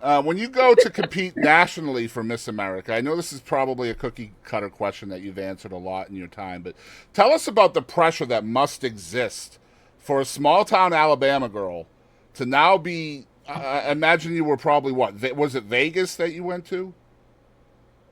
When you go to compete nationally for Miss America, I know this is probably a cookie cutter question that you've answered a lot in your time, but tell us about the pressure that must exist for a small town Alabama girl to now be. I imagine you were probably what? Was it Vegas that you went to?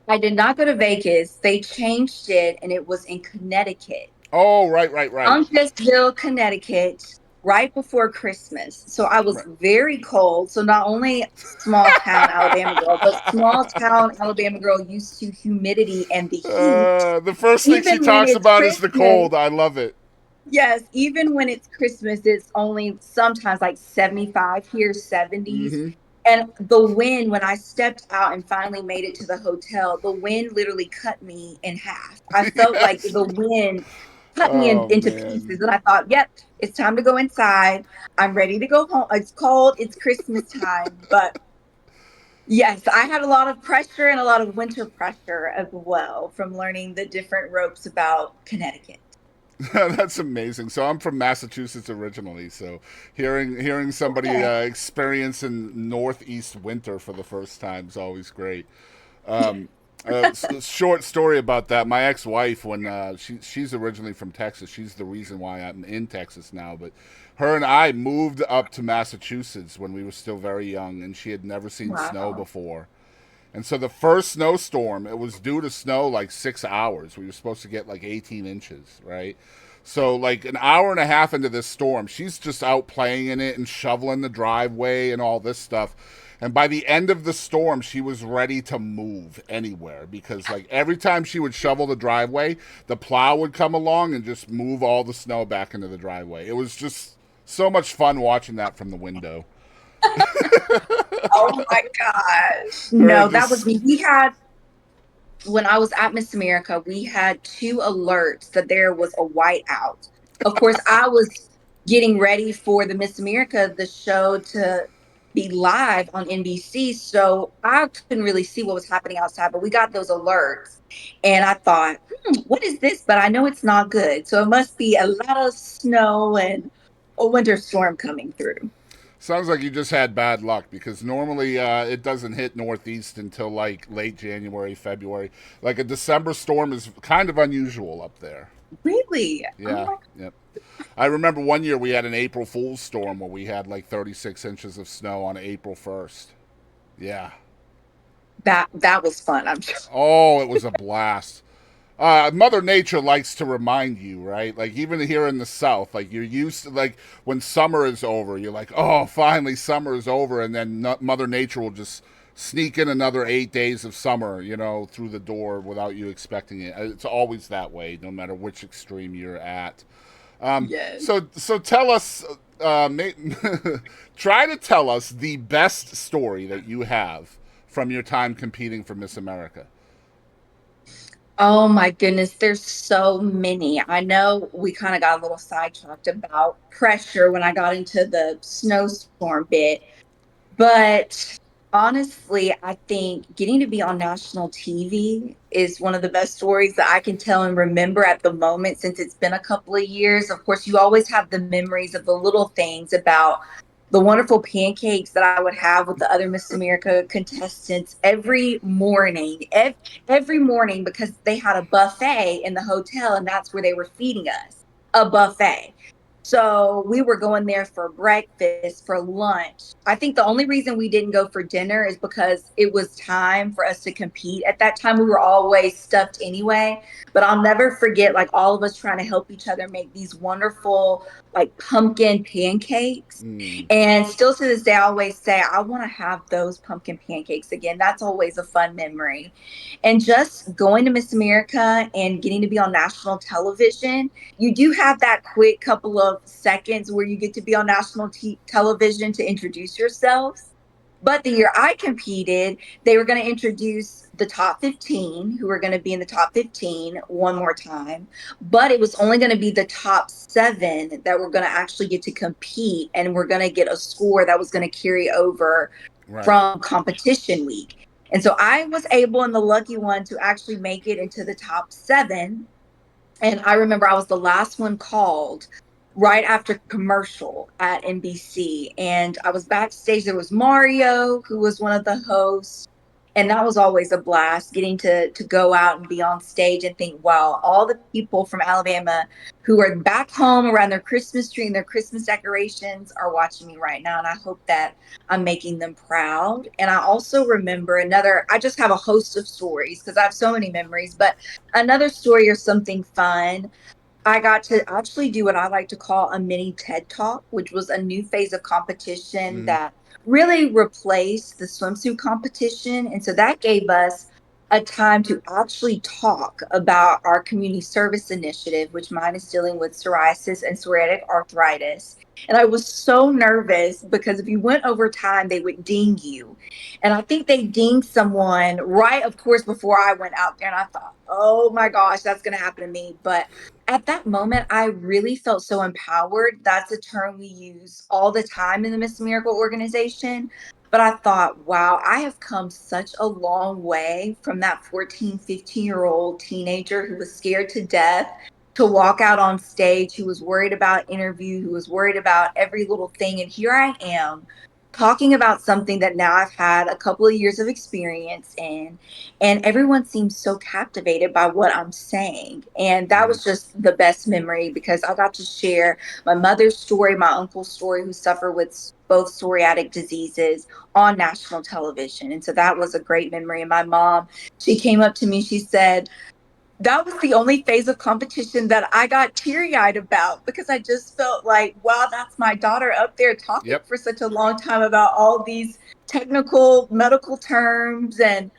I did not go to Vegas. They changed it and it was in Connecticut. Oh, right, right, right. Huntersville, Connecticut, right before Christmas. So I was Right. very cold. So not only small town Alabama girl, but small town Alabama girl used to humidity and the heat. The first thing she Even when talks it's about is the Christmas, cold. I love it. yes, even when it's Christmas, it's only sometimes like 75 here, 70s. Mm-hmm. And the wind, when I stepped out and finally made it to the hotel, the wind literally cut me in half. I felt like Yes. the wind cut me Oh into man. pieces. And I thought, yep, it's time to go inside. I'm ready to go home. It's cold, it's Christmas time. But yes, I had a lot of pressure and a lot of winter pressure as well from learning the different ropes about Connecticut. That's amazing. So I'm from Massachusetts originally. So hearing somebody Okay. experiencing northeast winter for the first time is always great. Um, short story about that. My ex-wife, when she's originally from Texas, she's the reason why I'm in Texas now. But her and I moved up to Massachusetts when we were still very young, and she had never seen snow Wow. before. And so the first snowstorm, it was due to snow like 6 hours. We were supposed to get like 18 inches, right? So like an hour and a half into this storm, she's just out playing in it and shoveling the driveway and all this stuff. And by the end of the storm, she was ready to move anywhere because like every time she would shovel the driveway, the plow would come along and just move all the snow back into the driveway. It was just so much fun watching that from the window. Oh my gosh. Her No, that was just me. We had, when I was at Miss America, we had two alerts that there was a whiteout. Of course, I was getting ready for the Miss America, the show to be live on NBC. So I couldn't really see what was happening outside, but we got those alerts. And I thought, what is this? But I know it's not good. So it must be a lot of snow and a winter storm coming through. sounds like you just had bad luck because normally it doesn't hit Northeast until like late January, February. Like a December storm is kind of unusual up there. Really? Oh Yeah, my, yep. I remember one year we had an April Fool's storm where we had like 36 inches of snow on April 1st. Yeah. that was fun, I'm sure. Oh, it was a blast. Mother Nature likes to remind you, right? Like even here in the South, like you're used to, like when summer is over, you're like, oh, finally summer is over, and then Mother Nature will just sneak in another 8 days of summer, through the door without you expecting it. It's always that way, no matter which extreme you're at. Yes. So tell us, try to tell us the best story that you have from your time competing for Miss America. Oh my goodness, there's so many. I know we kind of got a little sidetracked about pressure when I got into the snowstorm bit, but honestly, I think getting to be on national TV is one of the best stories that I can tell and remember at the moment since it's been a couple of years. Of course, you always have the memories of the little things about the wonderful pancakes that I would have with the other Miss America contestants every morning because they had a buffet in the hotel and that's where they were feeding us a buffet. So we were going there for breakfast, for lunch. I think the only reason we didn't go for dinner is because it was time for us to compete. At that time, we were always stuffed anyway. But I'll never forget, like, all of us trying to help each other make these wonderful, like, pumpkin pancakes. Mm. And still to this day, I always say, I want to have those pumpkin pancakes again. That's always a fun memory. And just going to Miss America and getting to be on national television, you do have that quick couple of seconds where you get to be on national television to introduce yourselves. But the year I competed, they were going to introduce the top 15 who were going to be in the top 15 one more time. But it was only going to be the top seven that were going to actually get to compete and we're going to get a score that was going to carry over Right. from competition week. And so I was able and the lucky one to actually make it into the top seven. And I remember I was the last one called right after commercial at NBC. And I was backstage. There was Mario, who was one of the hosts. And that was always a blast getting to go out and be on stage and think, wow, all the people from Alabama who are back home around their Christmas tree and their Christmas decorations are watching me right now. And I hope that I'm making them proud. And I also remember I just have a host of stories because I have so many memories, but another story or something fun. I got to actually do what I like to call a mini TED Talk, which was a new phase of competition Mm-hmm. that really replaced the swimsuit competition. And so that gave us a time to actually talk about our community service initiative, which mine is dealing with psoriasis and psoriatic arthritis. And I was so nervous because if you went over time, they would ding you. And I think they dinged someone right, of course, before I went out there. And I thought, oh my gosh, that's going to happen to me. But at that moment, I really felt so empowered. That's a term we use all the time in the Miss Miracle organization. But I thought, wow, I have come such a long way from that 14, 15-year-old teenager who was scared to death to walk out on stage, who was worried about interview, who was worried about every little thing. And here I am talking about something that now I've had a couple of years of experience in, and everyone seems so captivated by what I'm saying. And that was just the best memory because I got to share my mother's story, my uncle's story, who suffer with both psoriatic diseases on national television. And so that was a great memory. And my mom, she came up to me, she said, that was the only phase of competition that I got teary eyed about because I just felt like, wow, that's my daughter up there talking Yep. for such a long time about all these technical medical terms and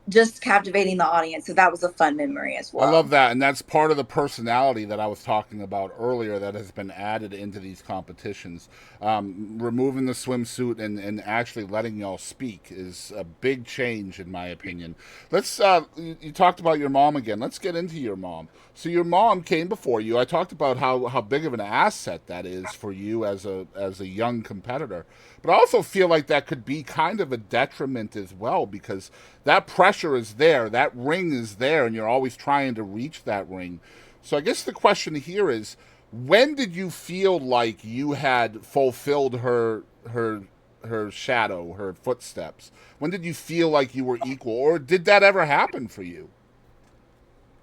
just captivating the audience. So that was a fun memory as I love well. that, and that's part of the personality that I was talking about earlier that has been added into these competitions. Removing the swimsuit and actually letting y'all speak is a big change, in my opinion. Let's. You talked about your mom again. Let's get into your mom. So your mom came before you. I talked about how big of an asset that is for you as a young competitor, but I also feel like that could be kind of a detriment as well because that pressure is there, that ring is there, and you're always trying to reach that ring. So I guess the question here is, when did you feel like you had fulfilled her shadow, her footsteps? When did you feel like you were equal, or did that ever happen for you?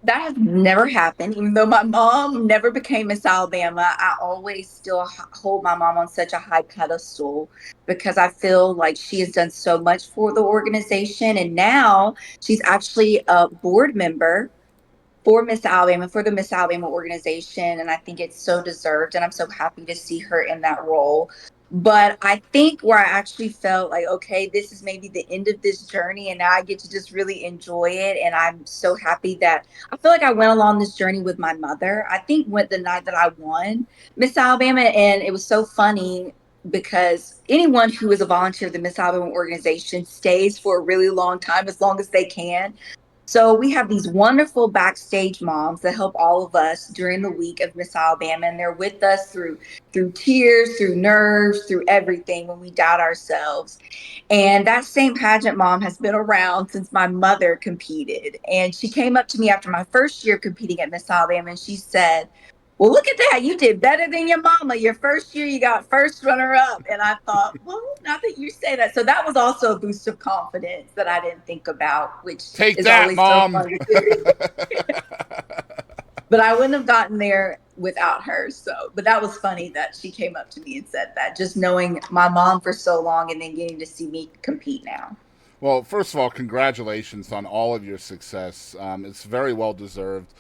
That has never happened. Even though my mom never became Miss Alabama, I always still hold my mom on such a high pedestal because I feel like she has done so much for the organization. And now she's actually a board member for Miss Alabama, for the Miss Alabama organization. And I think it's so deserved. And I'm so happy to see her in that role. But I think where I actually felt like, okay, this is maybe the end of this journey. And now I get to just really enjoy it. And I'm so happy that I feel like I went along this journey with my mother. I think went the night that I won Miss Alabama. And it was so funny because anyone who is a volunteer of the Miss Alabama organization stays for a really long time, as long as they can. So we have these wonderful backstage moms that help all of us during the week of Miss Alabama, and they're with us through tears, through nerves, through everything when we doubt ourselves. And that same pageant mom has been around since my mother competed. And she came up to me after my first year competing at Miss Alabama, and she said, well, look at that. You did better than your mama. Your first year, you got first runner up. And I thought, well, now that you say that. So that was also a boost of confidence that I didn't think about, which Take is that, always so mom. fun to do. But I wouldn't have gotten there without her. So, but that was funny that she came up to me and said that, just knowing my mom for so long and then getting to see me compete now. Well, first of all, congratulations on all of your success. It's very well deserved.